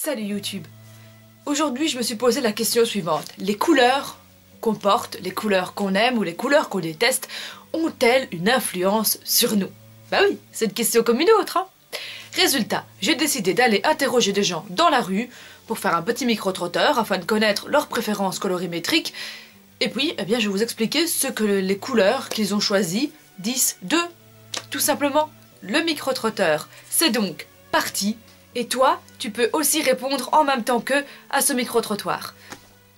Salut YouTube. Aujourd'hui, je me suis posé la question suivante. Les couleurs qu'on porte, les couleurs qu'on aime ou les couleurs qu'on déteste, ont-elles une influence sur nous? Bah oui, c'est une question comme une autre, hein. Résultat, j'ai décidé d'aller interroger des gens dans la rue pour faire un petit micro-trotteur afin de connaître leurs préférences colorimétriques. Et puis, eh bien, je vais vous expliquer ce que les couleurs qu'ils ont choisies disent d'eux. Tout simplement, le micro-trotteur, c'est donc parti. Et toi, tu peux aussi répondre en même temps qu'eux à ce micro-trottoir.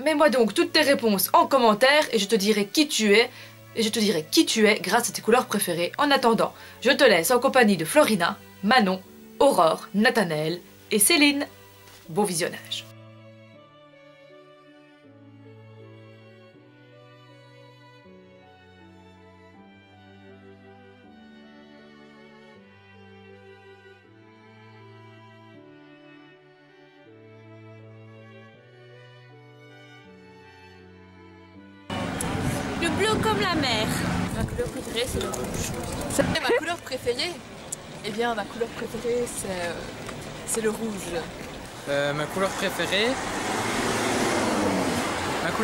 Mets-moi donc toutes tes réponses en commentaire et je te dirai qui tu es. Et je te dirai qui tu es grâce à tes couleurs préférées. En attendant, je te laisse en compagnie de Florina, Manon, Aurore, Nathanaël et Céline. Bon visionnage. Le bleu comme la mer. Ma couleur préférée, c'est le rouge. Et ma couleur préférée? Eh bien, ma couleur préférée, c'est le rouge. Ma couleur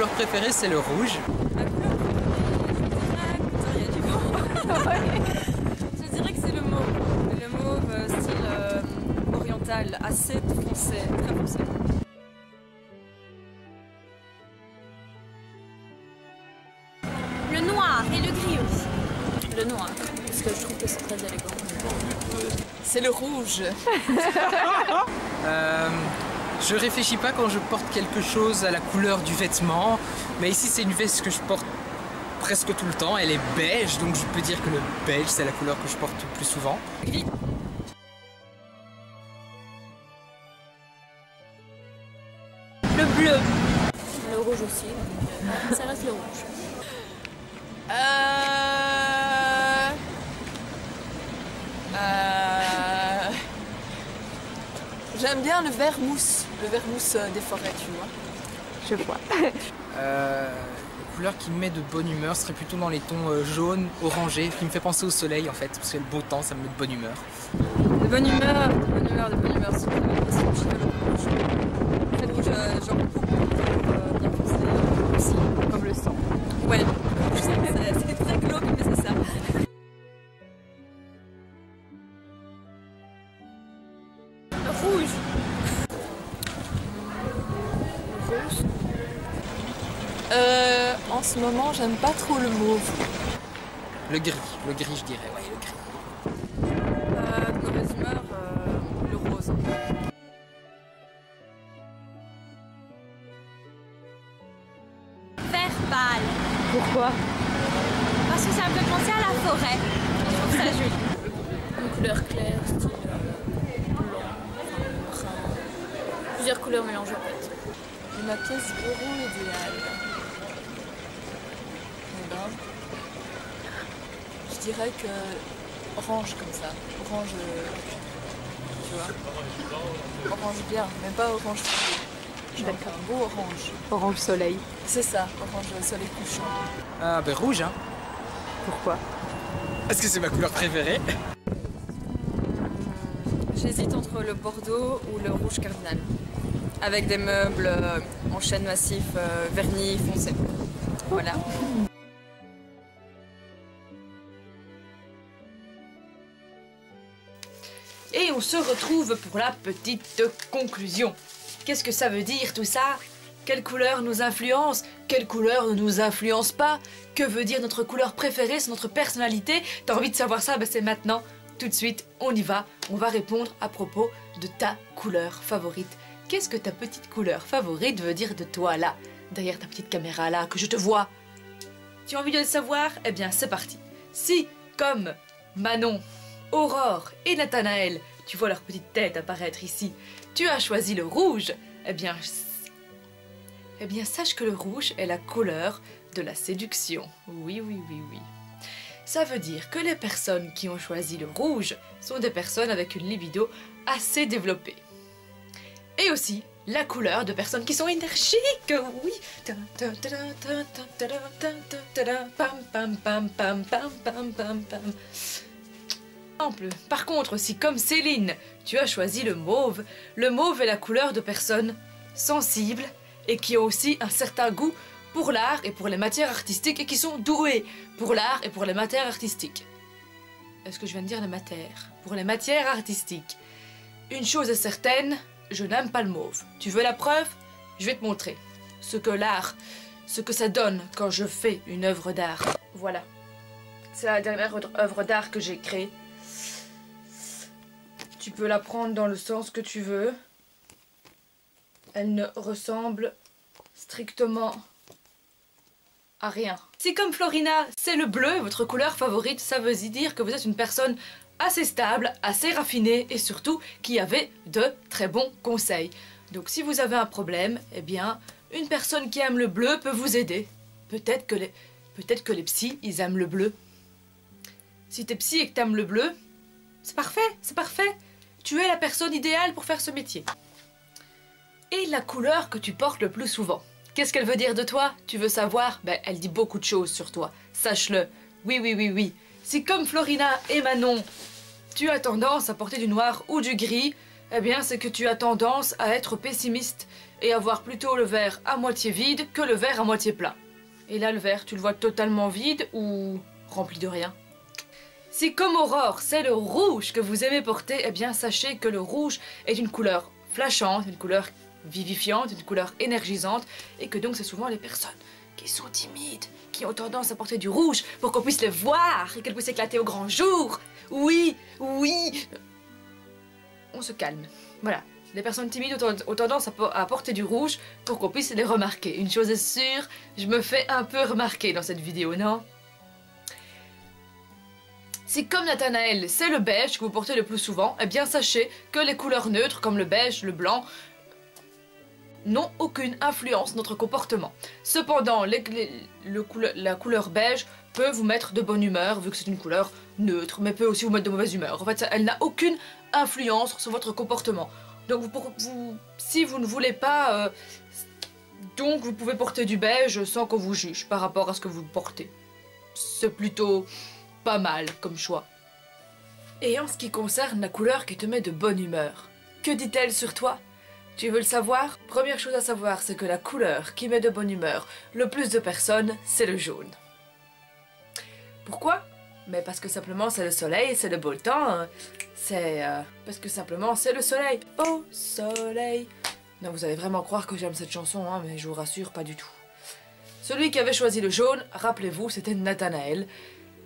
préférée, c'est le rouge. Ma couleur préférée, il y a du mauve. Je dirais que c'est le mauve. Le mauve style oriental, assez foncé, très foncé. Le noir et le gris aussi. Le noir, parce que je trouve que c'est très élégant. C'est le rouge. Je réfléchis pas quand je porte quelque chose à la couleur du vêtement, mais ici c'est une veste que je porte presque tout le temps, elle est beige, donc je peux dire que le beige c'est la couleur que je porte le plus souvent. Gris. Le bleu. Le rouge aussi. Ça reste le rouge. J'aime bien le vert mousse des forêts, tu vois. Je vois. La couleur qui me met de bonne humeur serait plutôt dans les tons jaunes, orangés, qui me fait penser au soleil en fait, parce que le beau temps ça me met de bonne humeur. De bonne humeur, de bonne humeur, de bonne humeur. C'est le rouge, genre bien foncé aussi. Comme le sang. Ouais, c'est très glauque, mais c'est ça. Rouge. En ce moment, j'aime pas trop le mauve. Le gris je dirais, ouais, le gris. De mauvaise humeur, le rose. Vert pâle. Pourquoi? Parce que ça me fait penser à la forêt. Je trouve ça joli. Une couleur claire, style blanc, brun. Plusieurs couleurs mélangées en fait. Et ma pièce bureau idéale. Eh ben, je dirais que orange comme ça. Orange, tu vois. Orange bien, mais pas orange fluo. Genre un beau orange. Orange soleil. C'est ça, orange soleil couchant. Ah ben rouge hein. Pourquoi? Parce que c'est ma couleur préférée. J'hésite entre le bordeaux ou le rouge cardinal. Avec des meubles en chêne massif vernis foncé. Voilà. Et on se retrouve pour la petite conclusion. Qu'est-ce que ça veut dire tout ça? Quelle couleur nous influence? Quelle couleur ne nous influence pas? Que veut dire notre couleur préférée? C'est notre personnalité? T'as envie de savoir ça? Ben c'est maintenant, tout de suite, on y va. On va répondre à propos de ta couleur favorite. Qu'est-ce que ta petite couleur favorite veut dire de toi là? Derrière ta petite caméra là, que je te vois. Tu as envie de le savoir? Eh bien c'est parti. Si, comme Manon, Aurore et Nathanaël, tu vois leur petite tête apparaître ici, tu as choisi le rouge, eh bien sache que le rouge est la couleur de la séduction. Oui, oui, oui, oui. Ça veut dire que les personnes qui ont choisi le rouge sont des personnes avec une libido assez développée. Et aussi la couleur de personnes qui sont énergiques, oui. Par contre, si comme Céline, tu as choisi le mauve est la couleur de personnes sensibles et qui ont aussi un certain goût pour l'art et pour les matières artistiques et qui sont douées pour l'art et pour les matières artistiques. Est-ce que je viens de dire les matières? Pour les matières artistiques. Une chose est certaine, je n'aime pas le mauve. Tu veux la preuve? Je vais te montrer ce que l'art, ce que ça donne quand je fais une œuvre d'art. Voilà. C'est la dernière œuvre d'art que j'ai créée. Tu peux la prendre dans le sens que tu veux. Elle ne ressemble strictement à rien. Si comme Florina, c'est le bleu, votre couleur favorite, ça veut dire que vous êtes une personne assez stable, assez raffinée et surtout qui avait de très bons conseils. Donc si vous avez un problème, eh bien, une personne qui aime le bleu peut vous aider. Peut-être que les psys, ils aiment le bleu. Si t'es psy et que t'aimes le bleu, c'est parfait, c'est parfait. Tu es la personne idéale pour faire ce métier. Et la couleur que tu portes le plus souvent. Qu'est-ce qu'elle veut dire de toi? Tu veux savoir? Ben, elle dit beaucoup de choses sur toi. Sache-le. Oui, oui, oui, oui. Si comme Florina et Manon, tu as tendance à porter du noir ou du gris, eh bien, c'est que tu as tendance à être pessimiste et à voir plutôt le verre à moitié vide que le verre à moitié plein. Et là, le verre, tu le vois totalement vide ou rempli de rien? Si comme Aurore, c'est le rouge que vous aimez porter, eh bien, sachez que le rouge est une couleur flashante, une couleur vivifiante, une couleur énergisante, et que donc c'est souvent les personnes qui sont timides, qui ont tendance à porter du rouge pour qu'on puisse les voir et qu'elles puissent éclater au grand jour. Oui, oui. On se calme. Voilà. Les personnes timides ont tendance à porter du rouge pour qu'on puisse les remarquer. Une chose est sûre, je me fais un peu remarquer dans cette vidéo, non? Si comme Nathanaël, c'est le beige que vous portez le plus souvent, eh bien sachez que les couleurs neutres comme le beige, le blanc, n'ont aucune influence sur notre comportement. Cependant, la couleur beige peut vous mettre de bonne humeur, vu que c'est une couleur neutre, mais peut aussi vous mettre de mauvaise humeur. En fait, elle n'a aucune influence sur votre comportement. Donc, si vous ne voulez pas... donc, vous pouvez porter du beige sans qu'on vous juge par rapport à ce que vous portez. C'est plutôt pas mal comme choix. Et en ce qui concerne la couleur qui te met de bonne humeur, que dit-elle sur toi? Tu veux le savoir? Première chose à savoir, c'est que la couleur qui met de bonne humeur le plus de personnes, c'est le jaune. Pourquoi? Mais parce que simplement c'est le soleil, c'est le beau temps. C'est parce que simplement c'est le soleil. Au soleil. Non, vous allez vraiment croire que j'aime cette chanson, hein, mais je vous rassure, pas du tout. Celui qui avait choisi le jaune, rappelez-vous, c'était Nathanaël.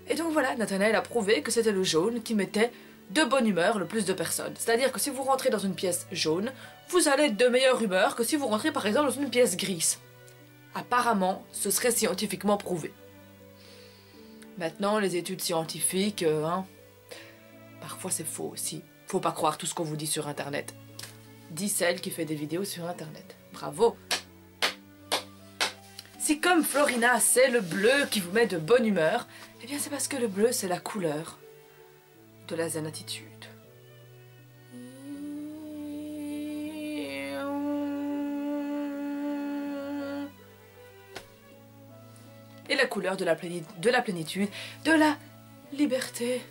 Et donc voilà, Nathanaël a prouvé que c'était le jaune qui mettait de bonne humeur le plus de personnes. C'est-à-dire que si vous rentrez dans une pièce jaune, vous allez être de meilleure humeur que si vous rentrez par exemple dans une pièce grise. Apparemment, ce serait scientifiquement prouvé. Maintenant, les études scientifiques, parfois c'est faux aussi. Faut pas croire tout ce qu'on vous dit sur internet. Dit celle qui fait des vidéos sur internet. Bravo! Si comme Florina, c'est le bleu qui vous met de bonne humeur, eh bien c'est parce que le bleu c'est la couleur de la zen attitude. Et la couleur de la plénitude, de la liberté.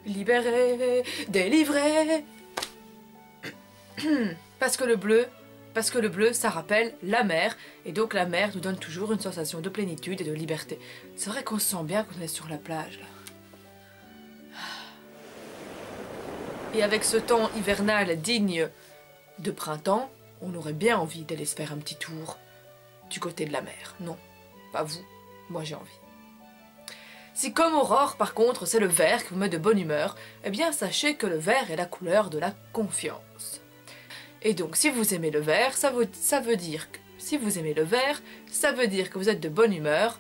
Libéré, délivré. Parce que le bleu, ça rappelle la mer, et donc la mer nous donne toujours une sensation de plénitude et de liberté. C'est vrai qu'on se sent bien quand on est sur la plage, là. Et avec ce temps hivernal digne de printemps, on aurait bien envie d'aller se faire un petit tour du côté de la mer. Non, pas vous, moi j'ai envie. Si comme Aurore, par contre, c'est le vert qui vous met de bonne humeur, eh bien sachez que le vert est la couleur de la confiance. Et donc, si vous aimez le vert, ça veut dire que si vous aimez le vert, ça veut dire que vous êtes de bonne humeur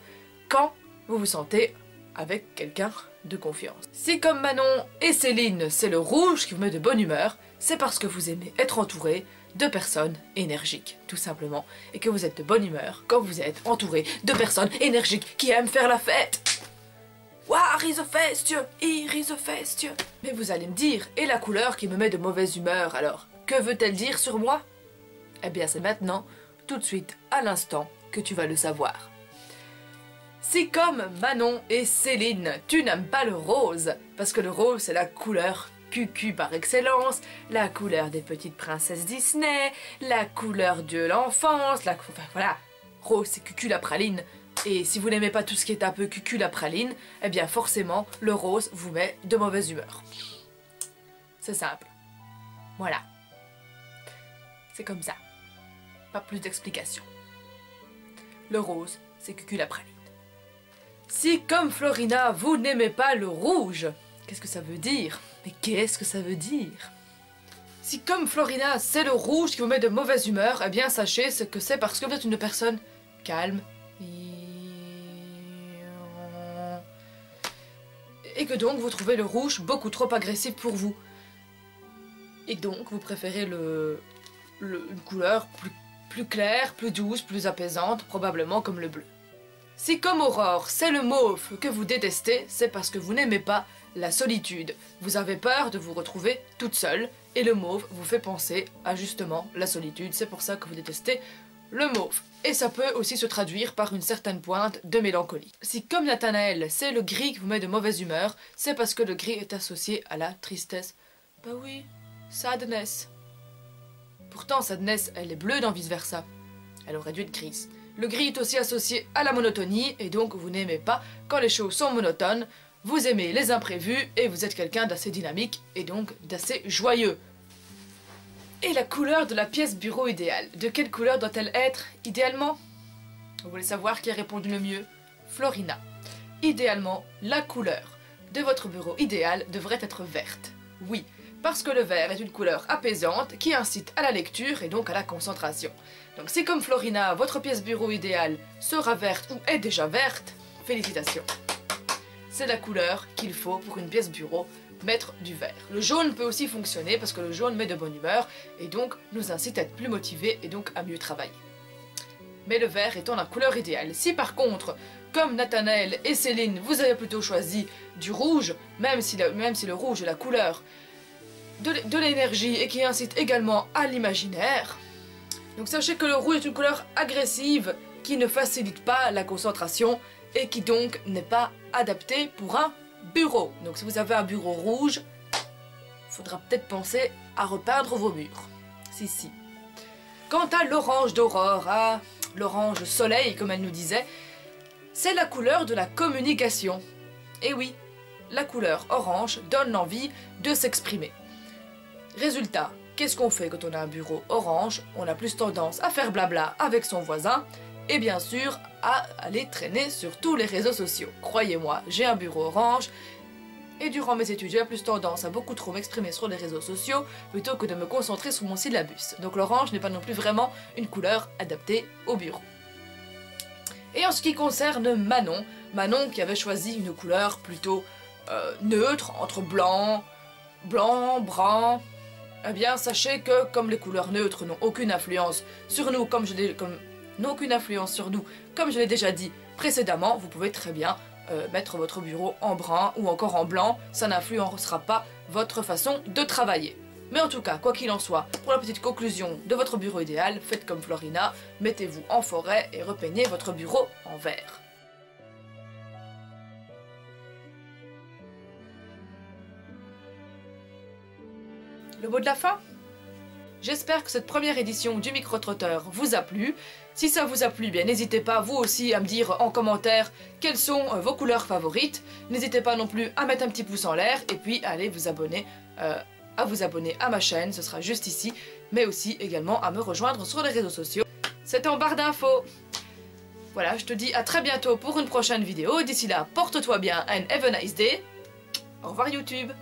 quand vous vous sentez avec quelqu'un de confiance. Si comme Manon et Céline, c'est le rouge qui vous met de bonne humeur, c'est parce que vous aimez être entouré de personnes énergiques, tout simplement, et que vous êtes de bonne humeur quand vous êtes entouré de personnes énergiques qui aiment faire la fête. Waouh, Irisofestieux. Mais vous allez me dire, et la couleur qui me met de mauvaise humeur alors? Que veut-elle dire sur moi? Eh bien c'est maintenant, tout de suite, à l'instant, que tu vas le savoir. Si comme Manon et Céline, tu n'aimes pas le rose, parce que le rose c'est la couleur cucu par excellence, la couleur des petites princesses Disney, la couleur de l'enfance, enfin voilà, rose c'est cucu la praline. Et si vous n'aimez pas tout ce qui est un peu cucu la praline, eh bien forcément le rose vous met de mauvaise humeur. C'est simple. Voilà. C'est comme ça. Pas plus d'explications. Le rose, c'est cucu la praline. Si, comme Florina, vous n'aimez pas le rouge, qu'est-ce que ça veut dire? Mais qu'est-ce que ça veut dire? Si, comme Florina, c'est le rouge qui vous met de mauvaise humeur, eh bien sachez que c'est parce que vous êtes une personne calme et que donc vous trouvez le rouge beaucoup trop agressif pour vous. Et donc vous préférez une couleur plus claire, plus douce, plus apaisante, probablement comme le bleu. Si comme Aurore, c'est le mauve que vous détestez, c'est parce que vous n'aimez pas la solitude. Vous avez peur de vous retrouver toute seule, et le mauve vous fait penser à justement la solitude. C'est pour ça que vous détestez le mauve. Et ça peut aussi se traduire par une certaine pointe de mélancolie. Si comme Nathanaël, c'est le gris qui vous met de mauvaise humeur, c'est parce que le gris est associé à la tristesse. Bah oui, sadness. Pourtant, sadness, elle est bleue dans vice versa. Elle aurait dû être grise. Le gris est aussi associé à la monotonie, et donc vous n'aimez pas quand les choses sont monotones. Vous aimez les imprévus, et vous êtes quelqu'un d'assez dynamique, et donc d'assez joyeux. Et la couleur de la pièce bureau idéale. De quelle couleur doit-elle être, idéalement? Vous voulez savoir qui a répondu le mieux? Florina. Idéalement, la couleur de votre bureau idéal devrait être verte. Oui, parce que le vert est une couleur apaisante qui incite à la lecture et donc à la concentration. Donc si comme Florina, votre pièce bureau idéale sera verte ou est déjà verte, félicitations. C'est la couleur qu'il faut pour une pièce bureau, mettre du vert. Le jaune peut aussi fonctionner parce que le jaune met de bonne humeur et donc nous incite à être plus motivés et donc à mieux travailler. Mais le vert étant la couleur idéale. Si par contre, comme Nathanaël et Céline, vous avez plutôt choisi du rouge, même si le rouge est la couleur de l'énergie et qui incite également à l'imaginaire, donc sachez que le rouge est une couleur agressive qui ne facilite pas la concentration et qui donc n'est pas adaptée pour un bureau. Donc si vous avez un bureau rouge, il faudra peut-être penser à repeindre vos murs. Si. Quant à l'orange d'Aurore, l'orange soleil comme elle nous disait, c'est la couleur de la communication. Et oui, la couleur orange donne l'envie de s'exprimer. Résultat, qu'est-ce qu'on fait quand on a un bureau orange? On a plus tendance à faire blabla avec son voisin et bien sûr à aller traîner sur tous les réseaux sociaux. Croyez-moi, j'ai un bureau orange et durant mes études, j'ai plus tendance à beaucoup trop m'exprimer sur les réseaux sociaux plutôt que de me concentrer sur mon syllabus. Donc l'orange n'est pas non plus vraiment une couleur adaptée au bureau. Et en ce qui concerne Manon, qui avait choisi une couleur plutôt neutre, entre blanc, brun, eh bien sachez que comme les couleurs neutres n'ont aucune influence sur nous, comme je l'ai déjà dit précédemment, vous pouvez très bien mettre votre bureau en brun ou encore en blanc, ça n'influencera pas votre façon de travailler. Mais en tout cas, quoi qu'il en soit, pour la petite conclusion de votre bureau idéal, faites comme Florina, mettez-vous en forêt et repeignez votre bureau en vert. Le mot de la fin? J'espère que cette première édition du micro-trotteur vous a plu. Si ça vous a plu, bien n'hésitez pas vous aussi à me dire en commentaire quelles sont vos couleurs favorites. N'hésitez pas non plus à mettre un petit pouce en l'air et puis à aller vous abonner à ma chaîne, ce sera juste ici, mais aussi également à me rejoindre sur les réseaux sociaux. C'était en barre d'infos. Voilà, je te dis à très bientôt pour une prochaine vidéo. D'ici là, porte-toi bien and have a nice day. Au revoir YouTube.